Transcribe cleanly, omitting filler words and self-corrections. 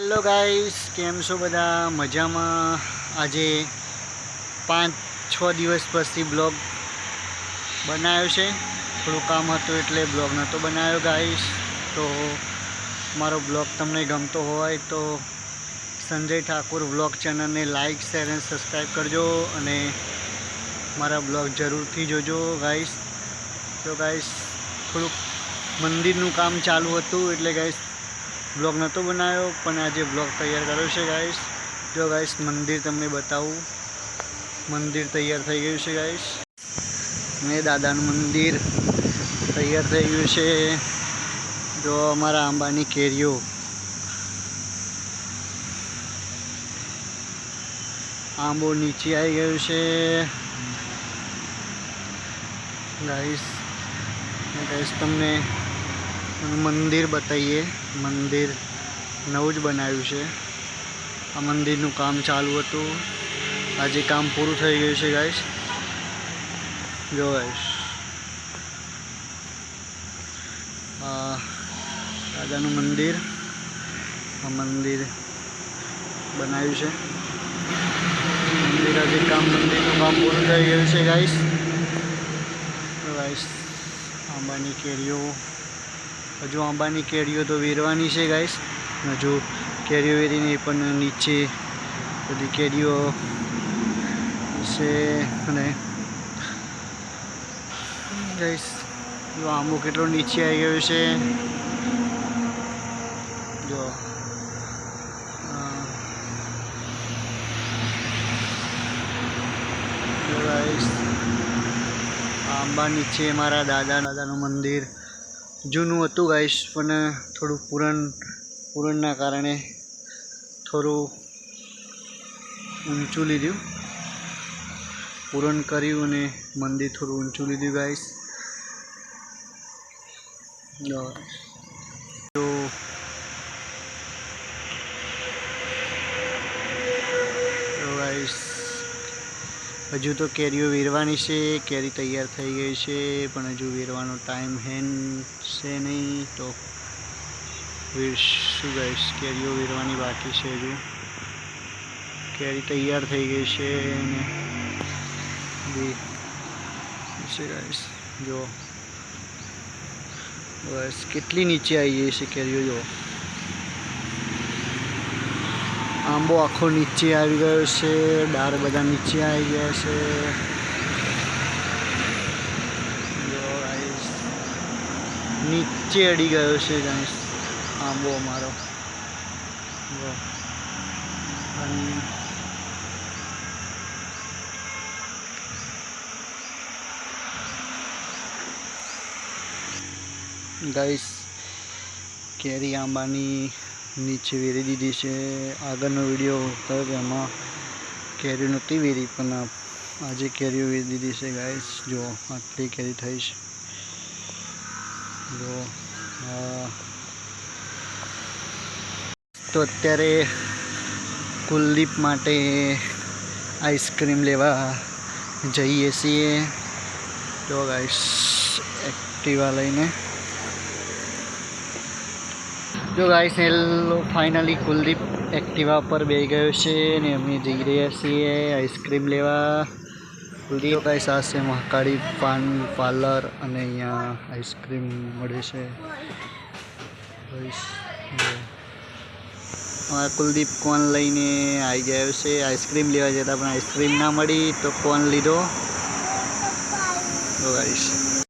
Hello guys, केम छो बधा मजामां। आजे 5-6 दिवस पछी ब्लॉग बनाव्यो छे। थोड़ું काम हतुं એટલે ब्लॉग नतो बनाव्यो गाइस। तो मारो ब्लॉग तमने गमतो होय तो संजय ठाकुर ब्लॉग चैनल ने लाइक शेर एंड सब्सक्राइब करजो अने मारा ब्लॉग जरूरथी जोजो गाइस। तो गाइस थोड़ું मंदिरનું काम चालू हतुं એટલે गाइस ब्लॉग नतो बनाव्यो, पण आज ब्लॉग तैयार कर्यो छे गाइस। जो गाइस मंदिर तमने बतावुं, मंदिर तैयार थई गयुं छे गाइस। ने दादानुं मंदिर तैयार थई गयुं छे। जो अमारा आंबानी केरीओ आंबो नीचे आई गयो छे गाइस। गाइस तमने मंदिर बताइए, मंदिर नवुं ज बनाव्युं छे। आ मंदिरनुं काम चालू हतुं, आज काम पूरुं थई गयुं छे गाइस। जो गाइस दादानुं मंदिर, आ मंदिर बनाव्युं छे। मंदिर आज मंदिरनुं काम पूरुं थई गयुं छे गाइस। तो गाइस आंबानी केरीओ, हजू आंबानी केरीओ तो वीरवानी है गाइस। हजू केरीओ वेरी नहीं, पण नीचे बधी केरीओ से गाइस। जो आंबो केटलो नीचे आई गयो छे। जो गाइस आंबा नीचे मारा दादानुं मंदिर जूनू हतुं गाइस, पण थोड़ुं पूरणना कारणे थोड़ुं ऊंचुं लीधुं, पूरण कर्युं अने मंदिर थोड़ुं ऊंचुं लीधुं गाइस। जो गाइस हजू तो केरीओ वीरवानी छे, केरी तैयार थई गई छे, पण हजू वीरवानो टाइम है से नहीं। तो वीरशुं गाइस, केरीओ वीरवानी बाकी छे। हजू केरी तैयार थई गई छे गाइस। जो गाइस केटली नीचे आई गई छे केरीओ। जो आंबो आखो नीचे आई गयो छे, डार बधा नीचे आई गया छे। जो गाइस नीचे अड़ी गयो छे गाइस आंबो अमारो। गाइस केरी आंबानी नीचे वेरी दीधी छे। आगळनो विडियो हतो एमां केरी नहोती वेरी, पण आजे केरीओ वेरी दीधी छे गाइस। जो आटली केरी थई छे। जो तो अत्यारे कुलदीप माटे आइसक्रीम लेवा जईए छीए। जो गाइस एक्टिवा लईने। जो गाइस फाइनली कुलदीप एक्टिवा पर बेही गयो छे ने अमे जई रह्या छीए आइसक्रीम लेवा। कुलदीप गाइस आ छे महाकाળી पान पार्लर अने अहींया आइसक्रीम मळे छे गाइस। कुलदीप कोन लईने आई गयो छे। आइसक्रीम लेवा जता पण आइसक्रीम ना मळी तो कोन लीधो। तो गाइस